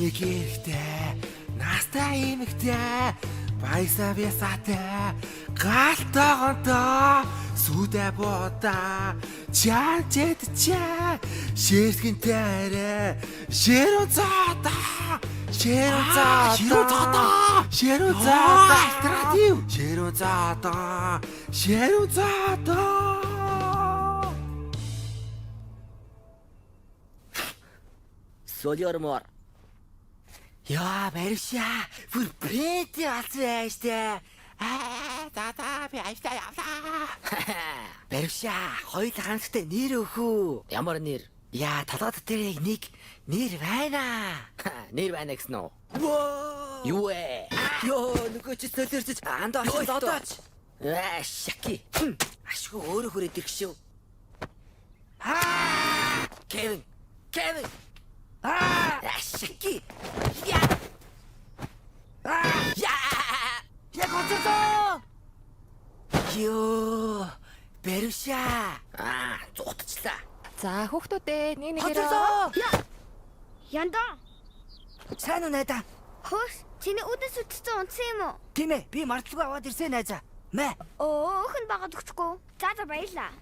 нэг эрэгтэй настай эмэгтэй баясаа бясаатай галтаагантаа сүдэ бода чанчэд чаа шэрхэнтэй шэрүүцаата альтернатив шэрүүцаата Солиормор. Яа, барьшаа. Бүр пэти алсан штэ. за би ааштай явлаа. Барьшаа, хоёул ганцтай нэр өгөө. Ямар нэр? Яа, толгойд дээр яг нэг нэр байна. Нэр байна гэсэн үү? Воо! Юу ээ? Йоо, нөгөө чи солиорч андаа очиж. Шаки. Ашгүй өөрөө хүрээд ирэх шүү. Кевин. Шаки. Яг оцсон. Йоо, барьшаа. Зугтчлаа. За хүүхдүүдээ нэг нэгээр Янда. Сайн уу найдаа? Хөөс, чиний өдөөс үтцэн унтсан юм уу? Тийм ээ, би марталгүй аваад ирсэн найзаа. Мэ. Өхөн багад өгчихгүй. За баярлаа.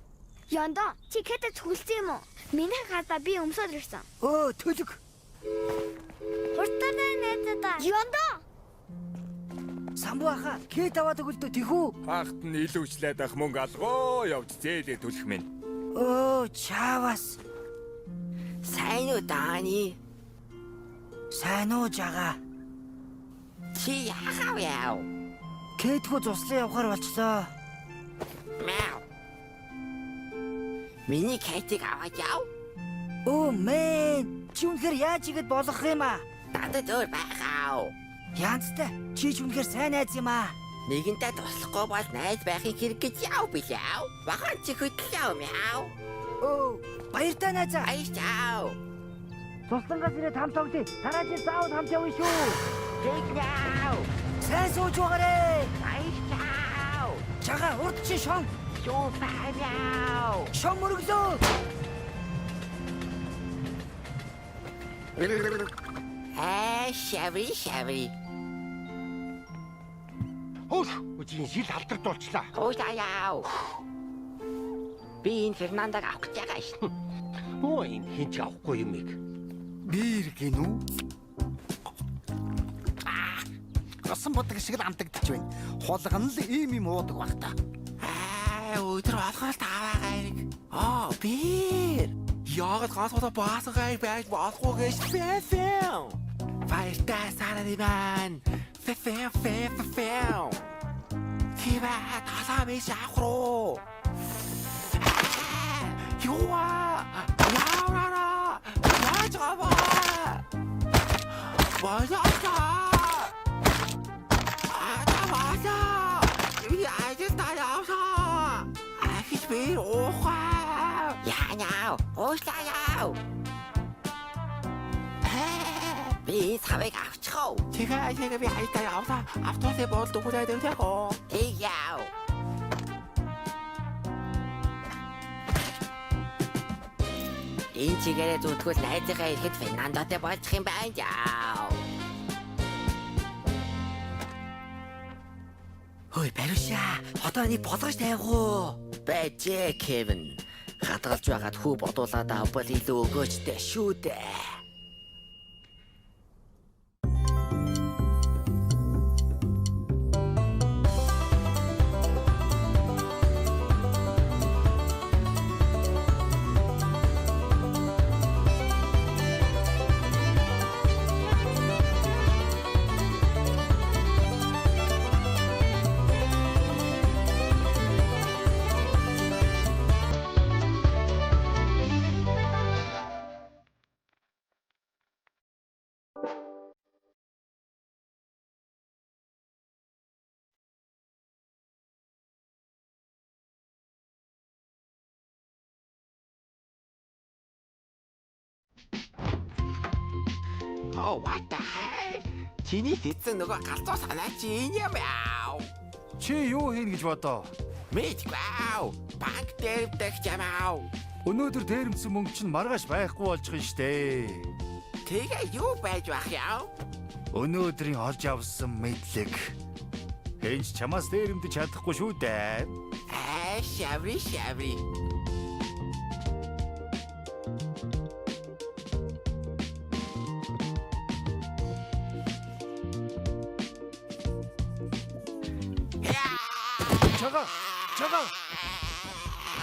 Янда, чи кэтэд хүлцсэн юм уу? Миний гадаа би өмсөд ирсэн. Төлөг. Хурдтай найзаа. Янда. Самбууха, кэт аваад өгөлдөө тэхүү. Хаагт нь илүү ичлээд ах мөнгө алгоо явж зээлээ төлөх минь. Чавас. Сайн уу Дани? Сайн уу жага? Чи яхав яав? Кэтгүү цуслан явахаар болчихлоо. Мяу. Миний кэтиг аваад яв? Мэн. Чи үнэхээр яаж игээд болох юм аа? Надад өөр байхаа. Янзтай. Чи ч үнэхээр сайн найз юм аа. Нэгэнтэй туслахгүй бол найз байхын хэрэг гэж яв билээ. Бахан чи хөдөл яв мяу. Баяртай найзаа. Баярлалаа. Туслангаас ирээд хамт тоглоё. Дараа чи заавал хамт явна шүү. Тэгнэв. Сайн сууж байгаарэ. Баярлалаа. Чага урд чи шон. Юу байляа. Шон мөрөглөө. Шаври. Үгүй шил алдарт болчлаа. Яав. Би энэ Фернандаг авах гэж байгаа шин. Энэ хин ч авахгүй юм ийг. Бир гинүү. Гасан бодог шиг л амтагдчих байна. Хулган л ийм уудаг баг та. Өдөр алхаал таваагаа хэрэг. Бир. Яагаад ганцхан баасан гай байж болохгүй гэж фэфэм. Баяртай сарай байна. Фэфэм. Тива талаа биш ахруу. Юа! Яараа! Яажгаа! Баяжаа! Баяжаа! Яажгаа тааяа! Ахис би оохаа! Яанаа! Ослаяа! Би савыг авчихав. Тэгээ би хайтай явлаа. Автобусыг болд өгүүлээд өгөөгөө. Яа! Энэ чигээрээ зүтгүүл найзынхаа ирэхэд Фернандотой болчих юм байна яа. Хөөе барьшаа. Одоо нэг болгож тавих уу? Бэжээ Кевин. Хадгалж байгаад хүү бодуулаад авбал илүү өгөөжтэй шүү дээ. What the hell? Чиний хэзээ нөгөө галзуу санаа чи энэ юм яа. Чи юу хийн гэж бодоо? Мэдгүй. Банк дээрдэх жамаа. Өнөөдөр дээрэмсэн мөнгө чинь маргааш байхгүй болчих нь штэ. Тэгээ юу байж байх яа? Өнөөдрийн олж авсан мэдлэг. Хэнч чамаас дээрэмдэж чадахгүй шүү дээ. Шаври. Чага.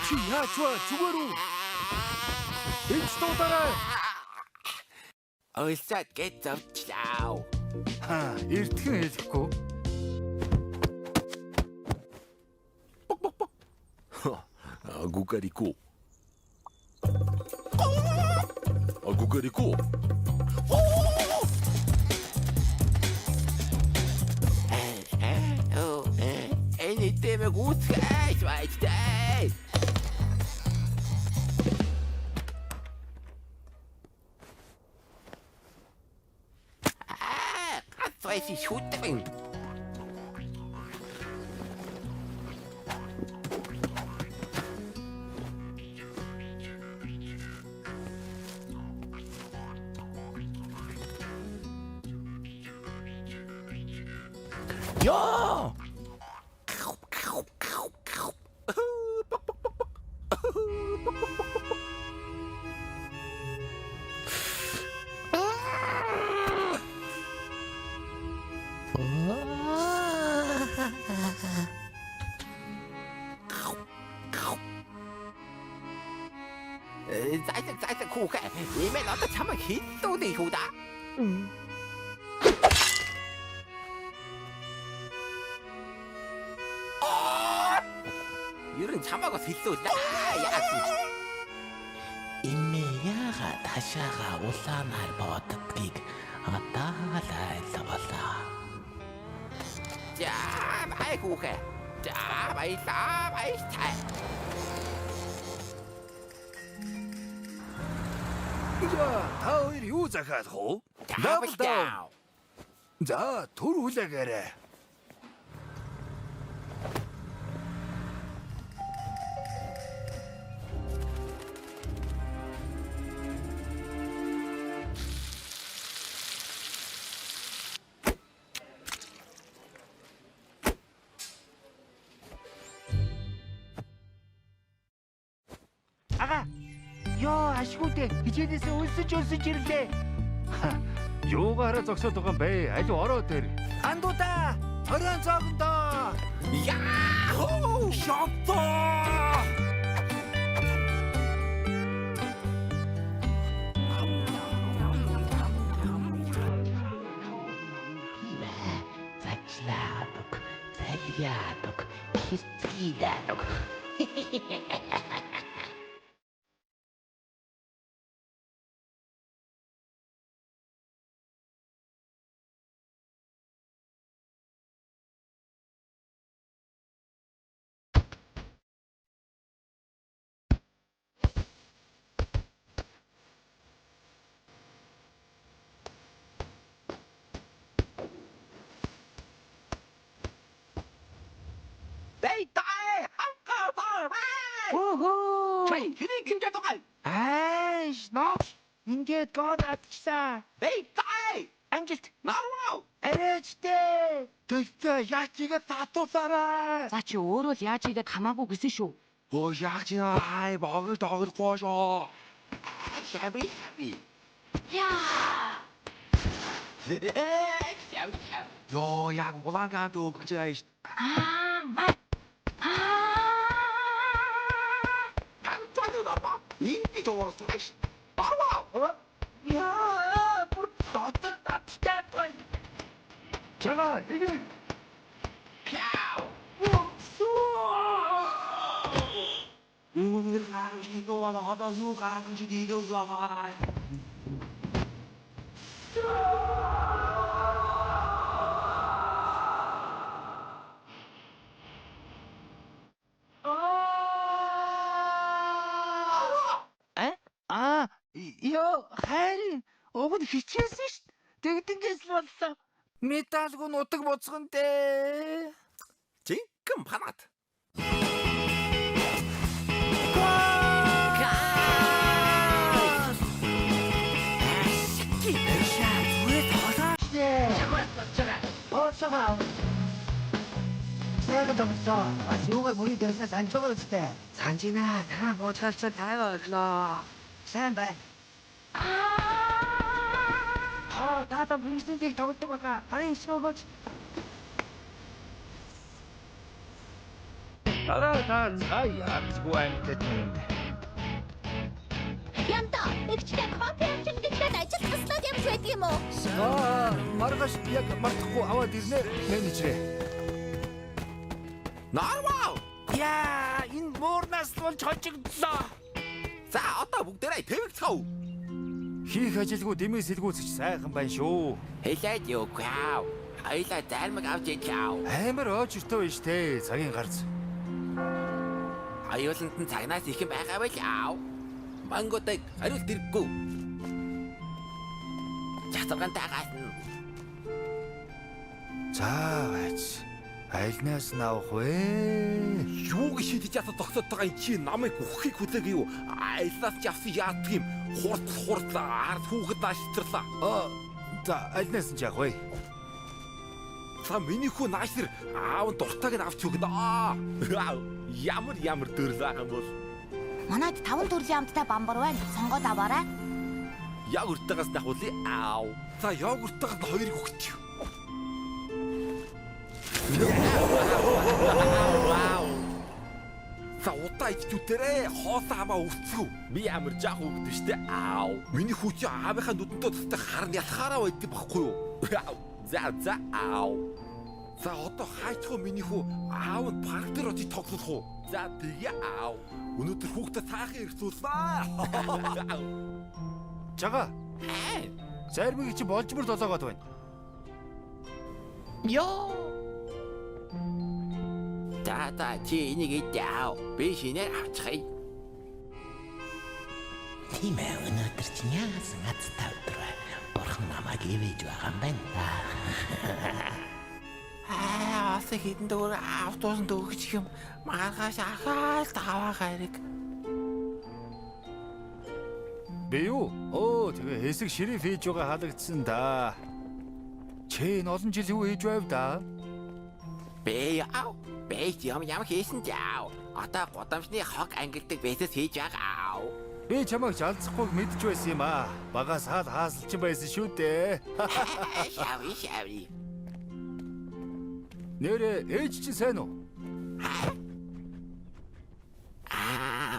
Чи яач вэ? Зүгээр үү? Энд тоотараа. Ойлсаад гэж зовчлаа. Эртхэн хэлэхгүй. Гугарику. Гугарику. Энэ тэмэг үтгэж байжтэй. Гацвайси шүтэн. Yo! Зайсан хүүхэ. Имээ надад чамайг хилдүүлээ шүү да. Ерөн чамайг бас хилдүүлээ. Яагаад? Имээ яагаад хашаага улаанаар боддгийг одоо л ойлголоо. Бай хүүхэ. Баярлалаа. Та хоёр юу захиалах вэ? Давтаа. За, түр хүлээгээрэй. Ага. Йоо, ашгүйдээ хичээлээсээ өлсөж ирлээ. Юугаараа зогсоод байгаа юм бэ? Аль ороо дээр. Андуудаа, хорон цогондоо. Яахоо! Шопто! Зачлаадаг, залияадаг, хистийдадаг. Охоо! Хэний гинжээ тухай. Ааш, ноо. Ингээд гоод атчихсан. Амжилт. Арайчтэй. Тэгтээ яачигээ татуулаарай. За чи өөрөө л яаж игээд хамаагүй гэсэн шүү. Оо яач яа багт тоглохгүй шоо. Шаби. Яа. Йоо яг улаангаанд өгч байгаа шүү. Инди тоорч. Яа, бүр дотор татчихсан бай. Чага, игээ. 이거 하다 누가 이거 와. Ёо, харин өгд хичээсэн шүү. Тэгдэгээс боллоо. Металгүй нутаг буцгантэй. Жинхэнэ панат. Шаа зүгээр тоглоо. 산진아, 나 못 찾았어. 다 어디로? 산발. 나도 무슨 더울 때마다 아니 싫어. Янда, эгчтэй кофе авчирдагтай ажил туслаад явж байдаг юм уу? Маргааш яг мартахгүй аваад ирнэ менежер. Нормал. Яа, энэ муурнаас болж хожигдлоо. За одоо бүгдээрээ твэгцгав. Хийх ажилгүй дэмээс сэлгүүцэж сайхан байна шүү. Хэлээд юу гав. Хоёлаа зармаг авч ичээв. Амар очиртой байна штэ. Цагийн гарц. Аюуланд нь цагнаас ихэн байгаа байл яав. Мангуудыг хариулт иргэв. Чатгаантайгаас нь За байц. Айлнаас нь авах вэ? Юуг шидэж ята тогтоод байгаа чи намайг үххийг хүлээгээ юу? Айлнаас ч авсан яадаг юм. Хурдлаа ард хүүхэд нааштралаа. За айлнаас нь авах вэ? За миний хүү наашир аав дуртайг нь авч өгнө. Ямар дөрлөг юм бол. Манайд 5 төрлийн амттай бамбар байна. Сонгоод аваарай. Йогуртагаас нахуулъя. Аав. За йогуртагаас нь хоёрыг өгч. Вау. За удаа ичдүүтэрээ хоосоо хамаа өвцгөв. Би ямар жаах өгдөө штэ. Аав. Миний хүү чи аавынхаа нүдэндөө тастай харн ялхаараа байдаг байхгүй юу? За аав. За одоо хайчгүй миний хүү аав нь парк дээр очиж тоглох уу? За тэгээ аав. Өнөөдөр хүүхдэд цаахан ирсүүлнэ. Жага. Зармиг чи болж мөр долоогоод байна. ёо. За чи энийг идяав. Би шинээр авчихъя. Тийм ээ, өнөөдөр чи яасан азтай өдөр бай. Бурхан намайг ивэж байгаа юм байна да. Аас хитэн дөр автобусанд өгч юм. Маргааш ахаал таваа хэрэг. Би юу? Тэгээ хэсэг шериф хийж байгаа халагдсан да. Чи энэ олон жил юу хийж байв да? Би юм хийсэн жаа. Одоо гудамжны хог ангилдаг бэсэс хийж байгаа. Би чамайг жалцахгүй мэдж байсан юм аа. Багаас хаасалчин байсан шүү дээ. Шави. Нэрээ ээж чи сайн уу?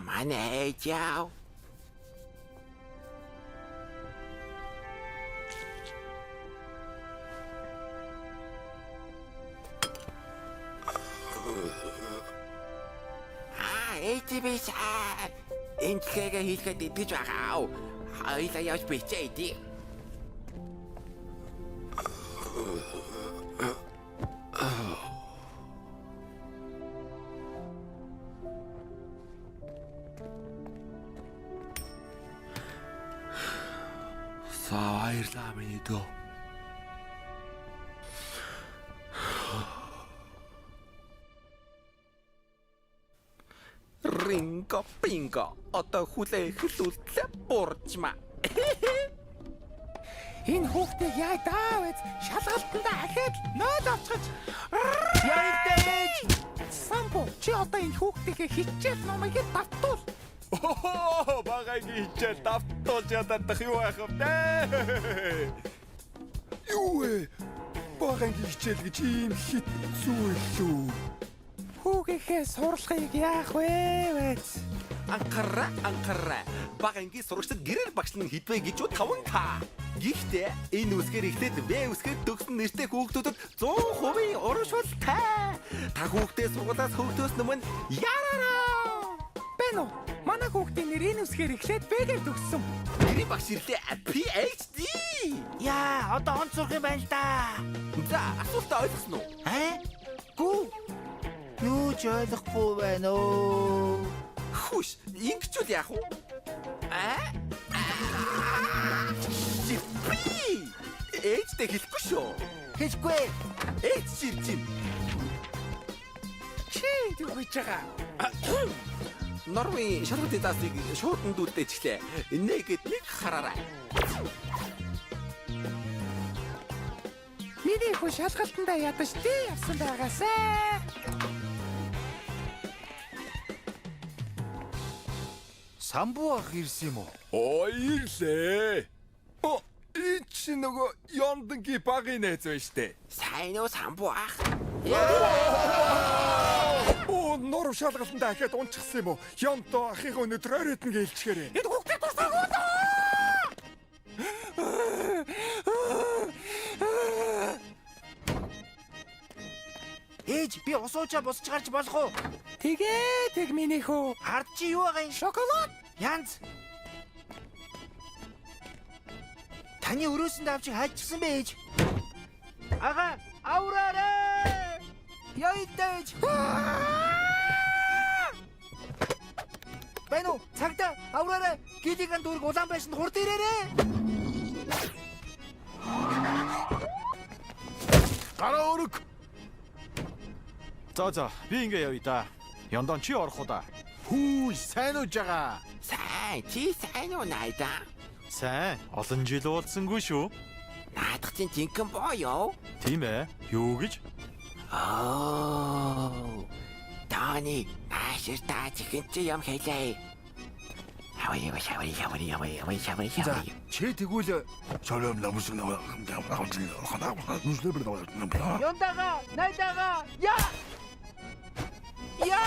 Манай ээж яав. ээжбээс энэ хэгээ хийхэд итгэж байгаа. Хоёлаа явж бичээ идэв. Баярлалаа миний дөө. Ринго пинго одоо хүлээх хэлүүлтлээ буржма. Энэ хүүхдээ яа даавэц шалгалтанда ахаад ноол авчихж. Яйдэж! Самбо чи одоо энэ хүүхдээгээ хичээл номыг давтуул. Багайгийн хичээл давтуулж ядах юу байх вэ? Юу вэ? Багайгийн хичээл гэж ийм хэцүү илүү. Хүүгийнхээ сурлагыг яах вэ вэц? Анхаараа. Багайгийн сурагчид гэрэл багш нь хідвэ гэж үү 5 Гэхдээ энэ үсгээр ихтэй Б үсгээр төгсөн нэртэй хүүхдүүдэд 100% урамшуултай. Та хүүхдээ сургуулаас хөгтөөс өмнө яраараа. Бэнэ үү? Манай хүүхдийн нэр энэ үсгээр эхлээд Б-гээр төгссөн. Гэрэл багш ирлээ PhD. Яа, одоо онц сурах юм байна л да. За, асуултаа ойлгосон уу? Гүү. Юу ч ойлгохгүй байна оо. Хүш, ингэчүүл яах вэ? Ээжтэй хэлэхгүй шүү. Хэлэхгүй. Ээж ширж юм. Чи юу хийж байгаа? Норвегийн шалгалтын даасыг шууд нь дүүлдэж члээ. Нэгэд нэг хараарай. Миний хүү шалгалтандаа ядаж тий явсан байгаасаа. Самбуу ах ирсэн юм уу? Ирлээ. Энэ чи нөгөө Ёндангийн багын найз байна штэ. Сайн уу самбуу ах? Нор шалгалтандаа ахаад унчихсан юм уу? Ёндоо ахыгаа өнөдөр оройд нь гэлчгээрээ. Энэ хүүхдээ тусаагүй даа. Ээж би усуучаа босч гарч болох уу? Тэг миний хүү. Хард чи юу байгаа юм? Шоколад. Янз. Таны өрөөсөнд авчиг хайчихсан бэ ээж? Ага, авраарай! Яйдэж! Байна уу? Цагта авраарай! Гидиган дүүрэг улаан байшинд хурд ирээрэй! Гараа өрөг. За би ингээ явъя да. Яндон чи орох уу да. Хүү сайн уу жага? Сайн, чи сайн уу найдаа? Сайн. Олон жил уулзсангүй шүү. Наадах чинь жинхэнэ боо ёо. Тийм ээ. Юу гэж? Таны наашир та чихэн чи юм хэлээ. Хавай. За чи тэгвэл Ёндага, найдага, я! Я!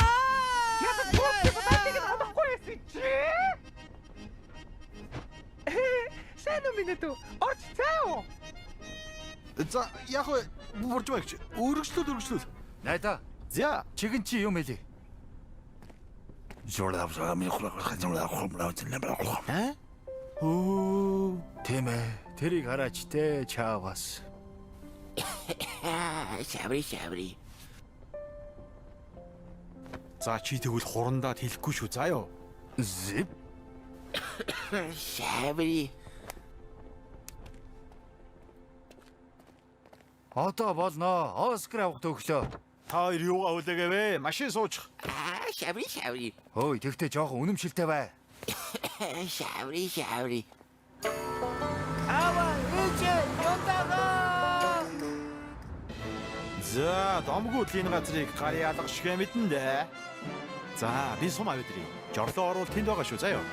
Сайн уу минь дүү? Орч цаав. за яг уу бурж байгч. Өргөжлөл. Найда. За чигэн чи юм хэлий. Тийм ээ. Тэрийг хараач те чаавас. Шаври. За чи тэгвэл хурандаад хэлэхгүй шүү заа ёо. Зэп. Шаври. Одоо болно. Оскар авах төглөө. Та хоёр юугаа хүлээгээвэ? Машин суучих. Шаври. Хөөе, тэгтээ жоохон үнэмшилтэй бай. Шаври. Ава, ээж, ёндага! За, домгууд энэ газрыг гар ялгах шиг мэдэн дээ. За, би сум авъя. Жорлоо оруул тэнд байгаа шүү заа ёо.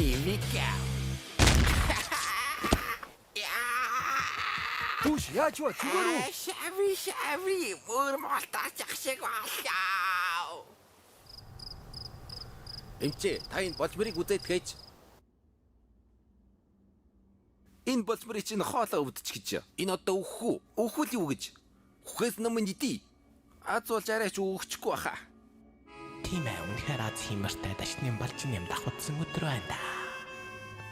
Here we go. Түш яаж вэ? Зүгээр үү? Шаври. Бүр малтаач ах шиг боллоо. Эмчээ, та энэ болморыг үзээд гэж. Энэ болморыг чинь хоолоо өвдөж гэж. Энэ одоо үхүү. Үхүүл юу гэж? Үхээс өмнө идий. Аз болж арайч өгөхгүй баха. Тийм ээ, үнэхээр аз химэртэй дашны балчин юм давхцсан өдөр байна да.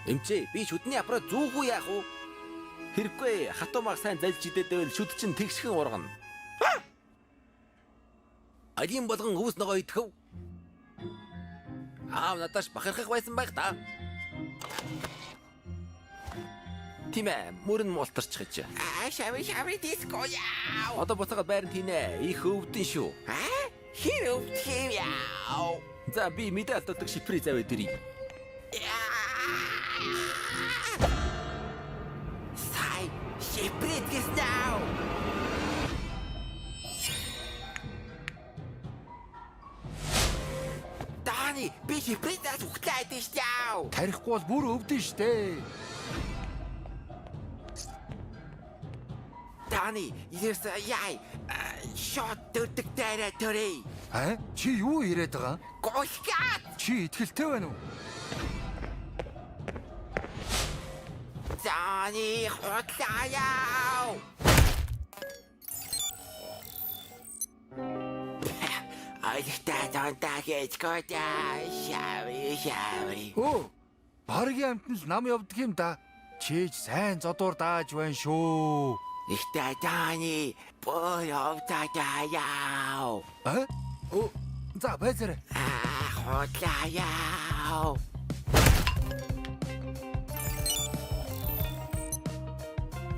Эмчээ, би шүдний аппарат зүүгүй яах вэ? Хэрэггүй, хатуумаг сайн залж идэдэл шүд чинь тэгшхэн ургана. Адим болгон хүүс ногоо идэхв. Надаас бахархах байсан байх та. Тийм ээ, мөрөн муултарч гэж. Шаври диско яа. Одоо буцаад байран тийнэ. Их өвдөн шүү. Хин өвдөх яа. За би мэдээ алддаг шиприй завь дэрий. Сай, шиприй гэснаа. Дани, би шиприйдээс ухтаад штяв. Тарихгүй бол бүр өвдөн штэ. Дани, яй. Шот дөрдөг дээрээ төрэй. Чи юу ирээд байгаа? Гошгат. Чи итгэлтэй байна уу? Дани, хутлаа яа. Ойлгохтой донтаа гэж года. Шави. Оо, баргийн амтнд нам явдаг юм да. Чиж сайн зодуур дааж байна шүү. Ихтэй тааны боёвтааяа. А? Оо, за байцаарай. Хотлаяа.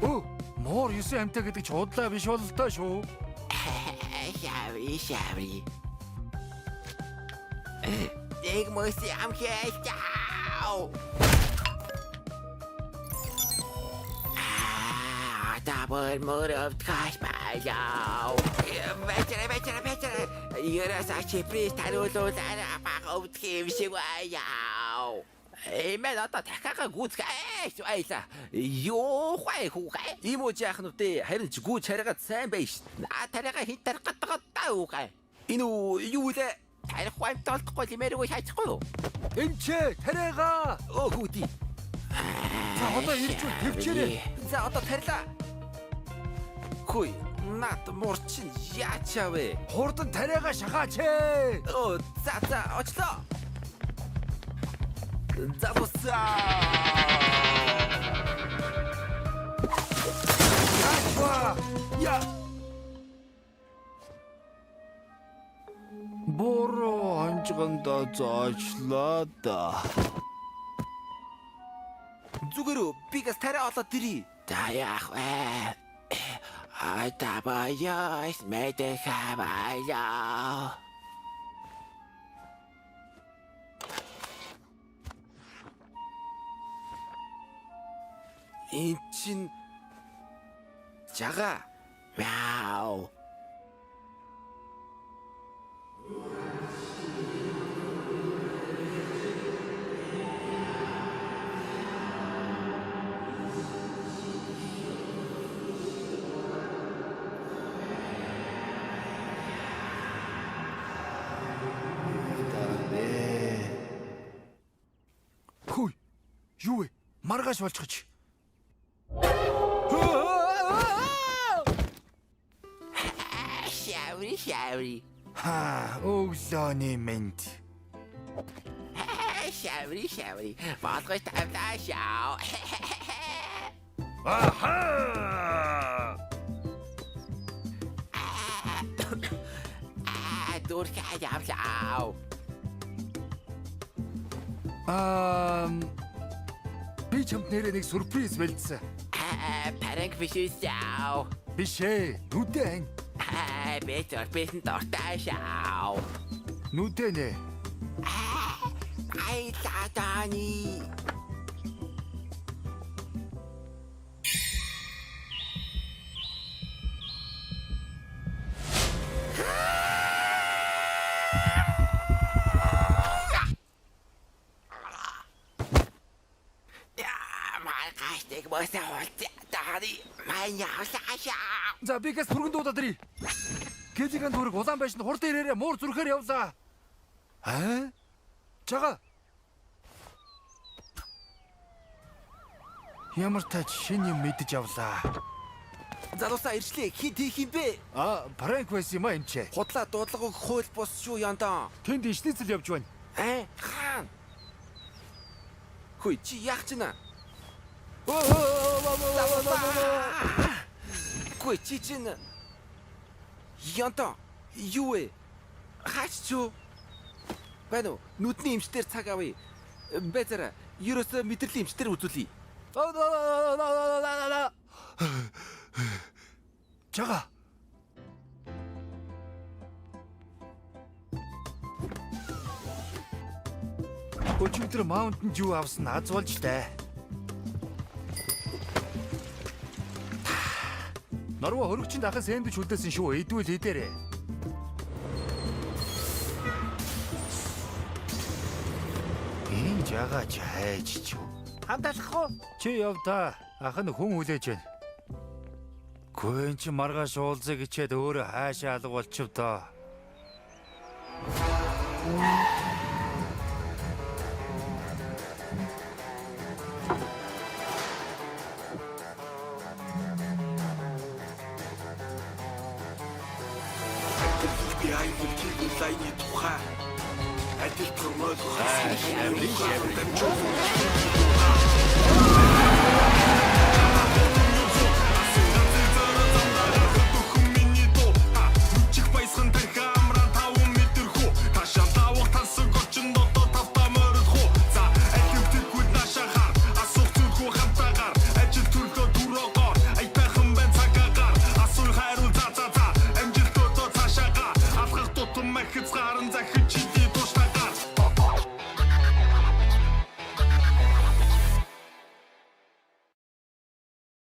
Оо, мор 9 амтаа гэдэг ч худлаа биш бол таа шүү. Шави. Нэг мөс ям хийчихээ. Dabur murov tkashpayao. Vetere. Ерөөсөө приз тариулуулаарай багт хэмшигваяа. Эмээ одоо дахиагаа гүйцгээ байла. Юу хай. Иможи ахнуудээ харин ч гүйж хараагаад сайн байж. Тариагаа хин тарих гэдэг таа үгүй. Энэ юу лээ? Тарих хаймт олдохгүй лимэргүй шаачхгүй юу? Эмчээ, тариагаа. Хүүдий. За одоо ирж төвчээрэй. За одоо тарилаа. Хүй, нат мурчин яачаавэ. Хурдан тариагаа шахаач ээ. За очлоо. За босаа. Я. Боро анжганда заачлаа да. Зүгээрөө бигас тариа олоод дирий. За яах вэ? Атабаяс мэдэхавая. Инчин жага. Мяу. Хүй. Юу вэ? Маргааш болчихч. Шаври. Ха, өглөөний мэнд. Шаври. Баатгаж тавтаашаа. Аха! Дурхай явлаа. Би чамд нэрээ нэг сюрприз бэлдсэн. Паранг бишээсаа. Биш ээ, нүдэн. Бэтэн тортаашаа. Нүдэн ээ. Ай латани. За бигээс түргэн дуудаад ирий. Гэлигийн дүрэг улаан байшин хурд ирээрээ муур зүрхээр явлаа. Жага. Ямар тач шинэ юм мэдэж авлаа. Залуусаа ирчлээ. Хин тийх юм бэ? Пранк байсан юм эмчээ. Худлаа дуудлагыг хууль бус шүү яндан. Тэнд ишнэцэл явж байна. Хаан. Хүй чи яах чинь аа? Гүй чи чинь яндан юу вэ? Хаач чуу? Байна уу? Нүдний эмчтэр цаг авъя. Бэзэр ерөөсөө мэдрэлийн эмчтэр үзүүлье. Жага. Өчигдөр Mountain Dew авсан аз болж таа. Норво хөрөгчөнд ахын сэндвич хүлээсэн шүү. Идвэл идээрээ. Энэ жага чайж чуу. Хамталах уу? Чи яв та. Ах нь хүн хүлээж байна. Гүн чи маргааш уулзъя гэчээд өөрөө хаашаа алга болчихв доо. Би аюулгүй лайны тухай адил томоод Шаврын